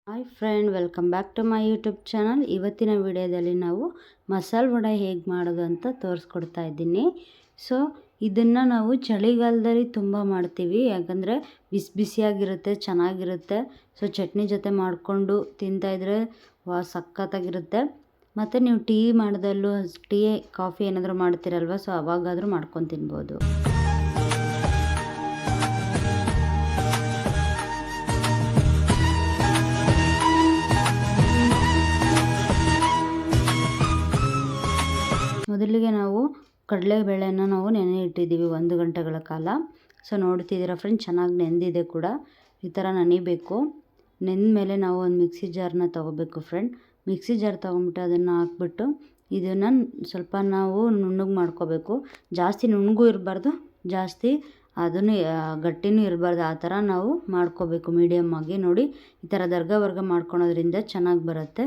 Hi friend, welcome back to my YouTube channel. ಇವತ್ತಿನ ವಿಡಿಯೋದಲ್ಲಿ ನಾವು ಮಸಾಲೆ ವಡೆ ಹೇಗೆ ಮಾಡೋದು ಅಂತ ತೋರಿಸ್ಕೊಡ್ತಾ ಇದ್ದೀನಿ. ಸೊ ಇದನ್ನು ನಾವು ಚಳಿಗಾಲದಲ್ಲಿ ತುಂಬ ಮಾಡ್ತೀವಿ, ಯಾಕಂದರೆ ಬಿಸಿ ಬಿಸಿಯಾಗಿರುತ್ತೆ, ಚೆನ್ನಾಗಿರುತ್ತೆ. ಸೊ ಚಟ್ನಿ ಜೊತೆ ಮಾಡಿಕೊಂಡು ತಿಂತಾಯಿದ್ರೆ ಸಖತ್ತಾಗಿರುತ್ತೆ. ಮತ್ತು ನೀವು ಟೀ ಮಾಡೋದಲ್ಲೂ ಟೀ ಕಾಫಿ ಏನಾದರೂ ಮಾಡ್ತೀರಲ್ವ, ಸೊ ಅವಾಗಾದರೂ ಮಾಡ್ಕೊಂಡು ತಿನ್ಬೋದು. ಮೊದಲಿಗೆ ನಾವು ಕಡಲೆಬೇಳೆನ ನಾವು ನೆನೆ ಇಟ್ಟಿದ್ದೀವಿ 1 ಗಂಟೆಗಳ ಕಾಲ. ಸೊ ನೋಡ್ತಿದ್ದೀರಾ ಫ್ರೆಂಡ್, ಚೆನ್ನಾಗಿ ನೆಂದಿದೆ ಕೂಡ. ಈ ಥರ ನೆನಿಬೇಕು. ನೆಂದ ಮೇಲೆ ನಾವು ಒಂದು ಮಿಕ್ಸಿ ಜಾರನ್ನ ತೊಗೋಬೇಕು ಫ್ರೆಂಡ್. ಮಿಕ್ಸಿ ಜಾರ್ ತೊಗೊಂಬಿಟ್ಟು ಅದನ್ನು ಹಾಕ್ಬಿಟ್ಟು ಇದನ್ನು ಸ್ವಲ್ಪ ನಾವು ನುಣ್ಣಗೆ ಮಾಡ್ಕೋಬೇಕು. ಜಾಸ್ತಿ ನುಣ್ಣಗೂ ಇರಬಾರ್ದು, ಜಾಸ್ತಿ ಅದನ್ನು ಗಟ್ಟಿನೂ ಇರಬಾರ್ದು. ಆ ಥರ ನಾವು ಮಾಡ್ಕೋಬೇಕು ಮೀಡಿಯಮ್ ಆಗಿ. ನೋಡಿ, ಈ ಥರ ದರ್ಗ ಮಾಡ್ಕೊಳೋದ್ರಿಂದ ಚೆನ್ನಾಗಿ ಬರುತ್ತೆ.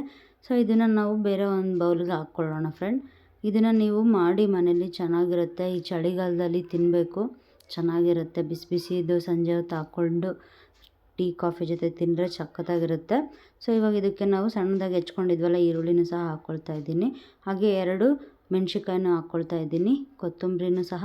ಸೊ ಇದನ್ನು ನಾವು ಬೇರೆ ಒಂದು ಬೌಲ್ಗೆ ಹಾಕ್ಕೊಳ್ಳೋಣ ಫ್ರೆಂಡ್. ಇದನ್ನು ನೀವು ಮಾಡಿ ಮನೇಲಿ ಚೆನ್ನಾಗಿರುತ್ತೆ. ಈ ಚಳಿಗಾಲದಲ್ಲಿ ತಿನ್ನಬೇಕು, ಚೆನ್ನಾಗಿರುತ್ತೆ. ಬಿಸಿ ಬಿಸಿದು ಸಂಜೆ ಹೊತ್ತು ಹಾಕ್ಕೊಂಡು ಟೀ ಕಾಫಿ ಜೊತೆ ತಿಂದರೆ ಸಖತ್ತಾಗಿರುತ್ತೆ. ಸೊ ಇವಾಗ ಇದಕ್ಕೆ ನಾವು ಸಣ್ಣದಾಗಿ ಹೆಚ್ಕೊಂಡಿದ್ವಲ್ಲ ಈರುಳ್ಳಿನೂ ಸಹ ಹಾಕ್ಕೊಳ್ತಾ ಇದ್ದೀನಿ. ಹಾಗೆ 2 ಮೆಣಸಿನ್ಕಾಯಿನೂ ಹಾಕ್ಕೊಳ್ತಾ ಇದ್ದೀನಿ. ಕೊತ್ತಂಬರಿನೂ ಸಹ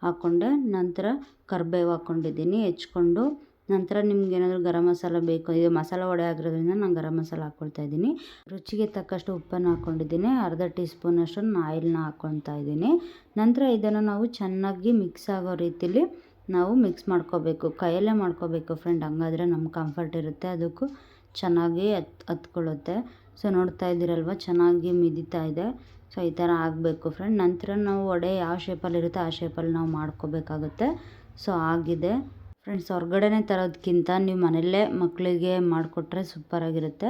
ಹಾಕ್ಕೊಂಡೆ. ನಂತರ ಕರಿಬೇವು ಹಾಕ್ಕೊಂಡಿದ್ದೀನಿ ಹೆಚ್ಕೊಂಡು. ನಂತರ ನಿಮ್ಗೆ ಏನಾದರೂ ಗರಂ ಮಸಾಲ ಬೇಕು, ಇದು ಮಸಾಲೆ ವಡೆ ಆಗಿರೋದ್ರಿಂದ ನಾನು ಗರಂ ಮಸಾಲ ಹಾಕ್ಕೊಳ್ತಾ ಇದ್ದೀನಿ. ರುಚಿಗೆ ತಕ್ಕಷ್ಟು ಉಪ್ಪನ್ನು ಹಾಕ್ಕೊಂಡಿದ್ದೀನಿ. ಅರ್ಧ ಟೀ ಸ್ಪೂನಷ್ಟು ಆಯಿಲ್ನ ಹಾಕ್ಕೊಳ್ತಾ ಇದ್ದೀನಿ. ನಂತರ ಇದನ್ನು ನಾವು ಚೆನ್ನಾಗಿ ಮಿಕ್ಸ್ ಆಗೋ ರೀತಿಲಿ ನಾವು ಮಿಕ್ಸ್ ಮಾಡ್ಕೋಬೇಕು. ಕೈಯಲ್ಲೇ ಮಾಡ್ಕೋಬೇಕು ಫ್ರೆಂಡ್, ಹಂಗಾದರೆ ನಮ್ಗೆ ಕಂಫರ್ಟ್ ಇರುತ್ತೆ, ಅದಕ್ಕೂ ಚೆನ್ನಾಗಿ ಹತ್ಕೊಳ್ಳುತ್ತೆ. ಸೊ ನೋಡ್ತಾ ಇದ್ದೀರಲ್ವ, ಚೆನ್ನಾಗಿ ಮಿದಿತಾ ಇದೆ. ಸೊ ಈ ಥರ ಆಗಬೇಕು ಫ್ರೆಂಡ್. ನಂತರ ನಾವು ವಡೆ ಯಾವ ಶೇಪಲ್ಲಿರುತ್ತೆ ಆ ಶೇಪಲ್ಲಿ ನಾವು ಮಾಡ್ಕೋಬೇಕಾಗುತ್ತೆ. ಸೊ ಆಗಿದೆ ಫ್ರೆಂಡ್ಸ್. ಹೊರಗಡೆನೇ ತರೋದಕ್ಕಿಂತ ನೀವು ಮನೆಯಲ್ಲೇ ಮಕ್ಕಳಿಗೆ ಮಾಡಿಕೊಟ್ರೆ ಸೂಪರಾಗಿರುತ್ತೆ.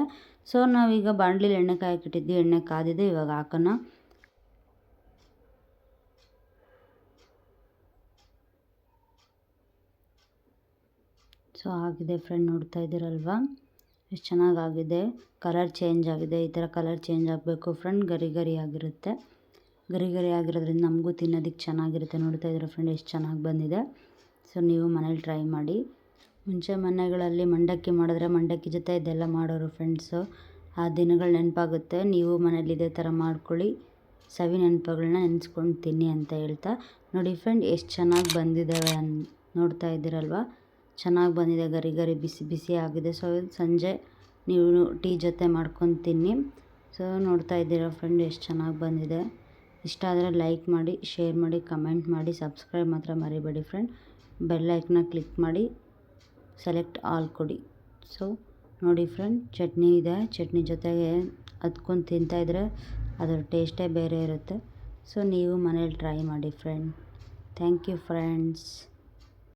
ಸೊ ನಾವೀಗ ಬಾಣಲಿಲಿ ಎಣ್ಣೆ ಕಾಯಕ್ಕಿಟ್ಟಿದ್ವಿ, ಎಣ್ಣೆ ಕಾದಿದೆ, ಇವಾಗ ಹಾಕೋಣ. ಸೊ ಆಗಿದೆ ಫ್ರೆಂಡ್, ನೋಡ್ತಾ ಇದ್ದೀರಲ್ವ ಎಷ್ಟು ಚೆನ್ನಾಗಾಗಿದೆ. ಕಲರ್ ಚೇಂಜ್ ಆಗಿದೆ. ಈ ಥರ ಕಲರ್ ಚೇಂಜ್ ಆಗಬೇಕು ಫ್ರೆಂಡ್. ಗರಿ ಗರಿ ಆಗಿರುತ್ತೆ. ಗರಿ ಗರಿ ಆಗಿರೋದ್ರಿಂದ ನಮಗೂ ತಿನ್ನೋದಕ್ಕೆ ಚೆನ್ನಾಗಿರುತ್ತೆ. ನೋಡ್ತಾ ಇದ್ದೀರ ಫ್ರೆಂಡ್, ಎಷ್ಟು ಚೆನ್ನಾಗಿ ಬಂದಿದೆ. ಸೊ ನೀವು ಮನೇಲಿ ಟ್ರೈ ಮಾಡಿ. ಮುಂಚೆ ಮನೆಗಳಲ್ಲಿ ಮಂಡಕ್ಕಿ ಮಾಡಿದ್ರೆ ಮಂಡಕ್ಕಿ ಜೊತೆ ಇದೆಲ್ಲ ಮಾಡೋರು ಫ್ರೆಂಡ್ಸು. ಆ ದಿನಗಳು ನೆನಪಾಗುತ್ತೆ. ನೀವು ಮನೇಲಿ ಇದೇ ಥರ ಮಾಡ್ಕೊಳ್ಳಿ, ಸವಿ ನೆನಪುಗಳನ್ನ ನೆನೆಸ್ಕೊಂಡು ತಿನ್ನಿ ಅಂತ ಹೇಳ್ತಾ, ನೋಡಿ ಫ್ರೆಂಡ್ ಎಷ್ಟು ಚೆನ್ನಾಗಿ ಬಂದಿದ್ದಾವೆ ನೋಡ್ತಾ ಇದ್ದೀರಲ್ವ, ಚೆನ್ನಾಗಿ ಬಂದಿದೆ. ಗರಿ ಗರಿ ಬಿಸಿ ಬಿಸಿ ಆಗಿದೆ. ಸೊ ಸಂಜೆ ನೀವು ಟೀ ಜೊತೆ ಮಾಡ್ಕೊಂಡು ತಿನ್ನಿ. ಸೊ ನೋಡ್ತಾ ಇದ್ದೀರಾ ಫ್ರೆಂಡ್, ಎಷ್ಟು ಚೆನ್ನಾಗಿ ಬಂದಿದೆ. ಇಷ್ಟ ಆದರೆ ಲೈಕ್ ಮಾಡಿ, ಶೇರ್ ಮಾಡಿ, ಕಮೆಂಟ್ ಮಾಡಿ, ಸಬ್ಸ್ಕ್ರೈಬ್ ಮಾತ್ರ ಮರಿಬೇಡಿ ಫ್ರೆಂಡ್. ಬೆಲ್ ಐಕನ್ನ ಕ್ಲಿಕ್ ಮಾಡಿ ಸೆಲೆಕ್ಟ್ ಆಲ್ ಕೊಡಿ. ಸೊ ನೋಡಿ ಫ್ರೆಂಡ್, ಚಟ್ನಿ ಇದೆ. ಚಟ್ನಿ ಜೊತೆಗೆ ಹತ್ಕೊಂಡು ತಿಂತಾಯಿದ್ರೆ ಅದರ ಟೇಸ್ಟೇ ಬೇರೆ ಇರುತ್ತೆ. ಸೊ ನೀವು ಮನೇಲಿ ಟ್ರೈ ಮಾಡಿ ಫ್ರೆಂಡ್. Thank you friends.